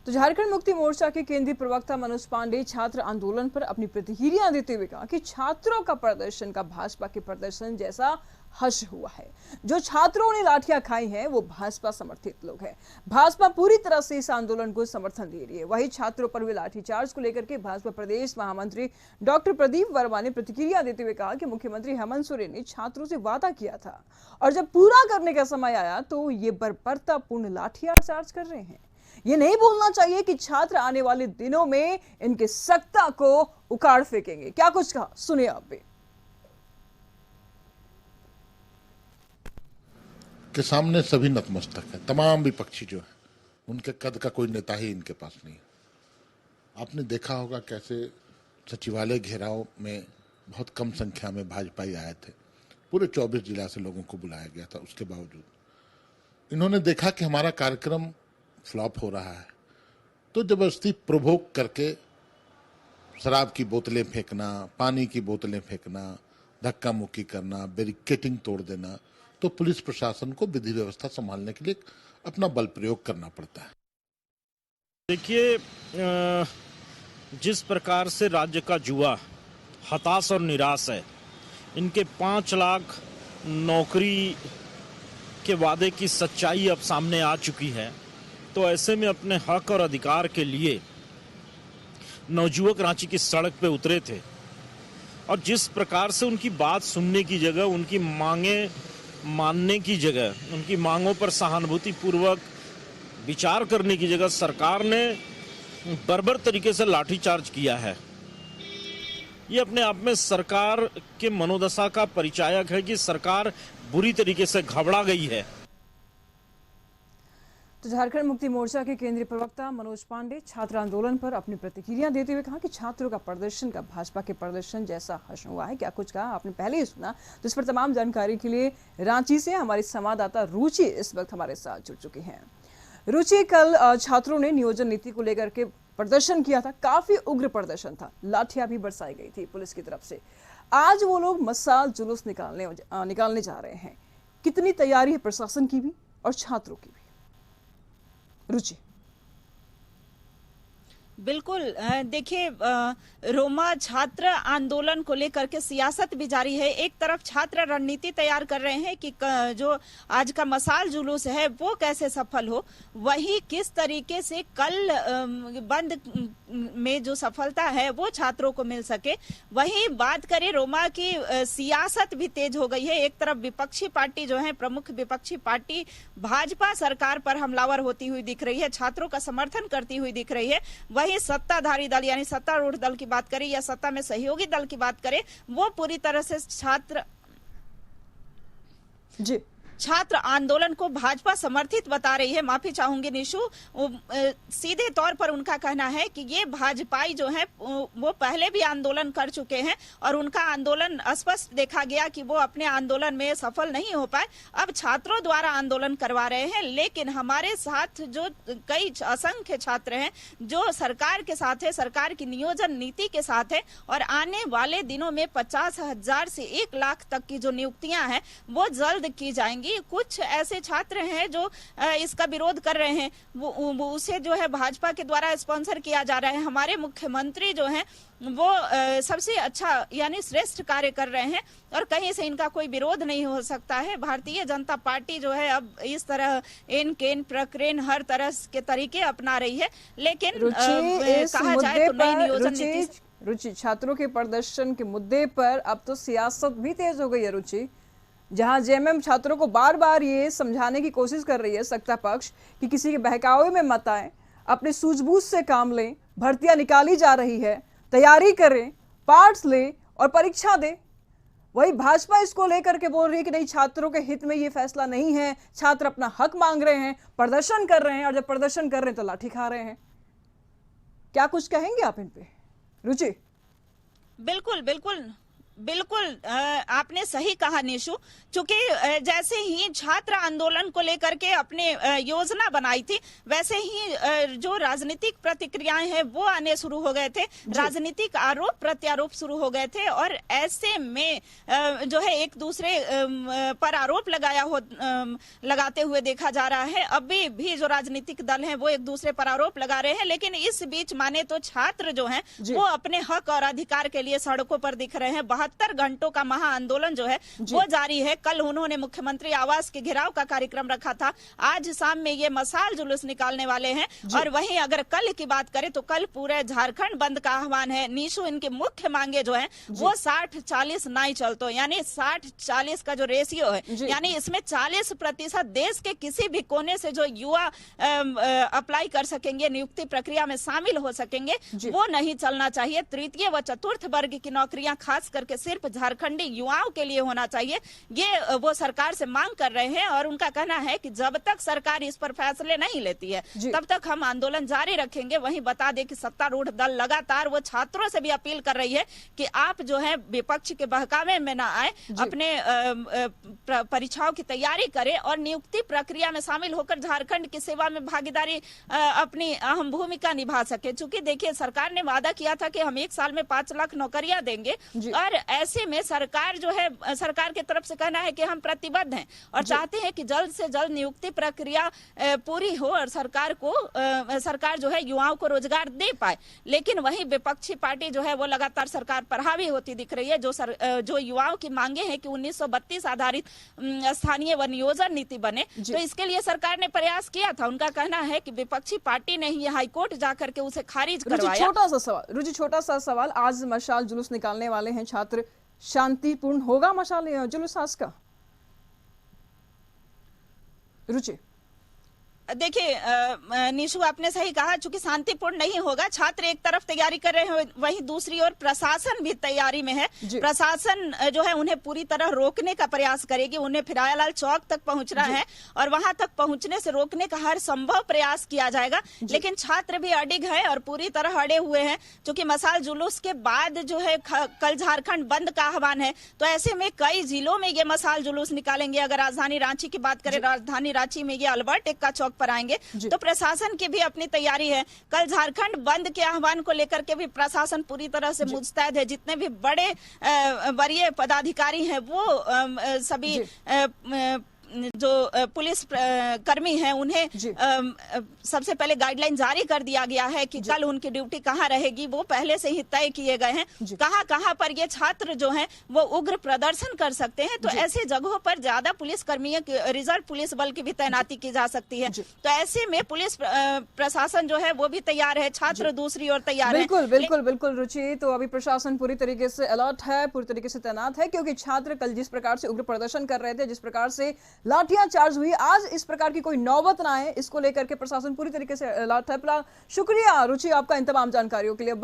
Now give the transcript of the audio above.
तो झारखंड मुक्ति मोर्चा के केंद्रीय प्रवक्ता मनोज पांडे छात्र आंदोलन पर अपनी प्रतिक्रिया देते हुए कहा कि छात्रों का प्रदर्शन का भाजपा के प्रदर्शन जैसा हश्र हुआ है। जो छात्रों ने लाठियां खाई हैं वो भाजपा समर्थित लोग हैं। भाजपा पूरी तरह से इस आंदोलन को समर्थन दे रही है। वहीं छात्रों पर हुए लाठीचार्ज को लेकर के भाजपा प्रदेश महामंत्री डॉक्टर प्रदीप वर्मा ने प्रतिक्रिया देते हुए कहा कि मुख्यमंत्री हेमंत सोरेन ने छात्रों से वादा किया था और जब पूरा करने का समय आया तो ये बर्बरतापूर्ण लाठीचार्ज कर रहे हैं। ये नहीं भूलना चाहिए कि छात्र आने वाले दिनों में इनके सत्ता को उखाड़ फेंकेंगे। क्या कुछ कहा, सुनिए आप भी। के सामने सभी नतमस्तक है, तमाम विपक्षी जो है उनके कद का कोई नेता ही इनके पास नहीं है। आपने देखा होगा कैसे सचिवालय घेराव में बहुत कम संख्या में भाजपाई आए थे। पूरे 24 जिला से लोगों को बुलाया गया था। उसके बावजूद इन्होंने देखा कि हमारा कार्यक्रम फ्लॉप हो रहा है तो जबरदस्ती प्रोवोक करके शराब की बोतलें फेंकना, पानी की बोतलें फेंकना, धक्का मुक्की करना, बैरिकेडिंग तोड़ देना, तो पुलिस प्रशासन को विधि व्यवस्था संभालने के लिए अपना बल प्रयोग करना पड़ता है। देखिए, जिस प्रकार से राज्य का युवा हताश और निराश है, इनके 5 लाख नौकरी के वादे की सच्चाई अब सामने आ चुकी है, तो ऐसे में अपने हक और अधिकार के लिए नवजुवक रांची की सड़क पे उतरे थे और जिस प्रकार से उनकी बात सुनने की जगह, उनकी मांगे मानने की जगह, उनकी मांगों पर सहानुभूति पूर्वक विचार करने की जगह सरकार ने बर्बर तरीके से लाठीचार्ज किया है। ये अपने आप में सरकार के मनोदशा का परिचायक है कि सरकार बुरी तरीके से घबरा गई है। तो झारखंड मुक्ति मोर्चा के केंद्रीय प्रवक्ता मनोज पांडे छात्र आंदोलन पर अपनी प्रतिक्रिया देते हुए कहा कि छात्रों का प्रदर्शन का भाजपा के प्रदर्शन जैसा हश्र हुआ है। क्या कुछ कहा आपने पहले ही सुना, तो इस पर तमाम जानकारी के लिए रांची से हमारी संवाददाता रुचि इस वक्त हमारे साथ जुड़ चुकी हैं। रुचि, कल छात्रों ने नियोजन नीति को लेकर के प्रदर्शन किया था, काफी उग्र प्रदर्शन था, लाठियां भी बरसाई गई थी पुलिस की तरफ से। आज वो लोग मसाल जुलूस निकालने जा रहे हैं। कितनी तैयारी है प्रशासन की भी और छात्रों की भी? रुचि। बिल्कुल, देखिए, रोमा, छात्र आंदोलन को लेकर के सियासत भी जारी है। एक तरफ छात्र रणनीति तैयार कर रहे हैं कि जो आज का मसाल जुलूस है वो कैसे सफल हो, वही किस तरीके से कल बंद में जो सफलता है वो छात्रों को मिल सके। वही बात करें रोमा की, सियासत भी तेज हो गई है। एक तरफ विपक्षी पार्टी जो है, प्रमुख विपक्षी पार्टी भाजपा सरकार पर हमलावर होती हुई दिख रही है, छात्रों का समर्थन करती हुई दिख रही है। वही सत्ताधारी दल यानी सत्तारूढ़ दल की बात करें या सत्ता में सहयोगी दल की बात करें, वो पूरी तरह से छात्र आंदोलन को भाजपा समर्थित बता रही है। माफी चाहूंगी निशु, सीधे तौर पर उनका कहना है कि ये भाजपाई जो है वो पहले भी आंदोलन कर चुके हैं और उनका आंदोलन स्पष्ट देखा गया कि वो अपने आंदोलन में सफल नहीं हो पाए। अब छात्रों द्वारा आंदोलन करवा रहे हैं, लेकिन हमारे साथ जो कई असंख्य छात्र हैं जो सरकार के साथ है, सरकार की नियोजन नीति के साथ है और आने वाले दिनों में 50,000 से 1 लाख तक की जो नियुक्तियां हैं वो जल्द की जाएंगी। कुछ ऐसे छात्र हैं जो इसका विरोध कर रहे हैं, वो उसे जो है भाजपा के द्वारा स्पॉन्सर किया जा रहा है। हमारे मुख्यमंत्री जो हैं वो सबसे अच्छा यानी श्रेष्ठ कार्य कर रहे हैं और कहीं से इनका कोई विरोध नहीं हो सकता है। भारतीय जनता पार्टी जो है अब इस तरह इन केन प्रकरण हर तरह के तरीके अपना रही है, लेकिन कहा जाए तो नई नियोजन नीति। रुचि, छात्रों के प्रदर्शन के मुद्दे पर अब तो सियासत भी तेज हो गई है रुचि, जहां जेएमएम छात्रों को बार बार ये समझाने की कोशिश कर रही है सत्ता पक्ष कि किसी के बहकावे में मत आए, अपने सूझबूझ से काम लें, भर्तियां निकाली जा रही है, तैयारी करें, पार्ट्स लें और परीक्षा दें। वही भाजपा इसको लेकर के बोल रही है कि नहीं, छात्रों के हित में ये फैसला नहीं है, छात्र अपना हक मांग रहे हैं, प्रदर्शन कर रहे हैं और जब प्रदर्शन कर रहे हैं तो लाठी खा रहे हैं। क्या कुछ कहेंगे आप इन पे रुचि? बिल्कुल बिल्कुल बिल्कुल आपने सही कहा निशु, चूंकि जैसे ही छात्र आंदोलन को लेकर के अपने योजना बनाई थी, वैसे ही जो राजनीतिक प्रतिक्रियाएं हैं वो आने शुरू हो गए थे, राजनीतिक आरोप प्रत्यारोप शुरू हो गए थे, और ऐसे में जो है एक दूसरे पर आरोप लगाते हुए देखा जा रहा है। अभी भी जो राजनीतिक दल हैं वो एक दूसरे पर आरोप लगा रहे हैं, लेकिन इस बीच माने तो छात्र जो हैं वो अपने हक और अधिकार के लिए सड़कों पर दिख रहे हैं। 72 घंटों का महा आंदोलन जो है वो जारी है। कल उन्होंने मुख्यमंत्री आवास के घेराव का कार्यक्रम रखा था, आज शाम में ये मशाल जुलूस निकालने वाले हैं। और वहीं अगर कल की बात करें तो कल पूरे झारखंड बंद का आह्वान है। निशु, इनकी मुख्य मांगे जो है वो 60-40 नहीं चलतो, यानी 60-40 का जो रेशियो है, यानी इसमें 40% देश के किसी भी कोने से जो युवा अप्लाई कर सकेंगे, नियुक्ति प्रक्रिया में शामिल हो सकेंगे, वो नहीं चलना चाहिए। तृतीय व चतुर्थ वर्ग की नौकरियां खास करके सिर्फ झारखंडी युवाओं के लिए होना चाहिए, ये वो सरकार से मांग कर रहे हैं। और उनका कहना है कि जब तक सरकार इस पर फैसले नहीं लेती है तब तक हम आंदोलन जारी रखेंगे। वहीं बता दें कि सत्तारूढ़ दल लगातार वो छात्रों से भी अपील कर रही है कि आप जो है विपक्ष के बहकावे में ना आए, अपने परीक्षाओं की तैयारी करें और नियुक्ति प्रक्रिया में शामिल होकर झारखंड की सेवा में भागीदारी अपनी अहम भूमिका निभा सके। चूंकि देखिए, सरकार ने वादा किया था कि हम 1 साल में 5 लाख नौकरियां देंगे, और ऐसे में सरकार जो है, सरकार की तरफ से कहना है कि हम प्रतिबद्ध हैं और चाहते हैं कि जल्द से जल्द नियुक्ति प्रक्रिया पूरी हो और सरकार जो है युवाओं को रोजगार दे पाए। लेकिन वही विपक्षी पार्टी जो है वो लगातार सरकार पर हावी होती दिख रही है। जो युवाओं की मांगे हैं कि 1932 आधारित स्थानीय व नियोजन नीति बने, तो इसके लिए सरकार ने प्रयास किया था। उनका कहना है कि विपक्षी पार्टी ने ही हाईकोर्ट जाकर के उसे खारिज करवाया। छोटा सा सवाल, आज मशाल जुलूस निकालने वाले हैं छात्र, शांतिपूर्ण होगा मशाल जुलूस आज का? रुचि, देखिए निशु, आपने सही कहा, चूंकि शांतिपूर्ण नहीं होगा। छात्र एक तरफ तैयारी कर रहे हैं, वहीं दूसरी ओर प्रशासन भी तैयारी में है। प्रशासन जो है उन्हें पूरी तरह रोकने का प्रयास करेगी। उन्हें फिरायालाल चौक तक पहुंचना है और वहां तक पहुंचने से रोकने का हर संभव प्रयास किया जाएगा। लेकिन छात्र भी अडिग है और पूरी तरह अड़े हुए हैं, क्योंकि मशाल जुलूस के बाद जो है कल झारखंड बंद का आह्वान है। तो ऐसे में कई जिलों में ये मशाल जुलूस निकालेंगे। अगर राजधानी रांची की बात करें, राजधानी रांची में ये अल्बर्ट एक्का चौक पर आएंगे। तो प्रशासन की भी अपनी तैयारी है। कल झारखंड बंद के आह्वान को लेकर के भी प्रशासन पूरी तरह से मुस्तैद है। जितने भी बड़े वरीय पदाधिकारी हैं वो सभी जो पुलिस कर्मी हैं उन्हें सबसे पहले गाइडलाइन जारी कर दिया गया है कि कल उनकी ड्यूटी कहां रहेगी, वो पहले से ही तय किए गए हैं। कहां पर ये छात्र जो हैं वो उग्र प्रदर्शन कर सकते हैं, तो ऐसे जगहों पर ज्यादा पुलिस कर्मियों की, रिजर्व पुलिस बल की भी तैनाती की जा सकती है। तो ऐसे में पुलिस प्रशासन जो है वो भी तैयार है, छात्र दूसरी ओर तैयार है। बिल्कुल रुचि, तो अभी प्रशासन पूरी तरीके से अलर्ट है, पूरी तरीके से तैनात है, क्योंकि छात्र कल जिस प्रकार से उग्र प्रदर्शन कर रहे थे, जिस प्रकार से लाठियां चार्ज हुई, आज इस प्रकार की कोई नौबत ना आए, इसको लेकर के प्रशासन पूरी तरीके से अलर्ट है। शुक्रिया रुचि आपका इन तमाम जानकारियों के लिए।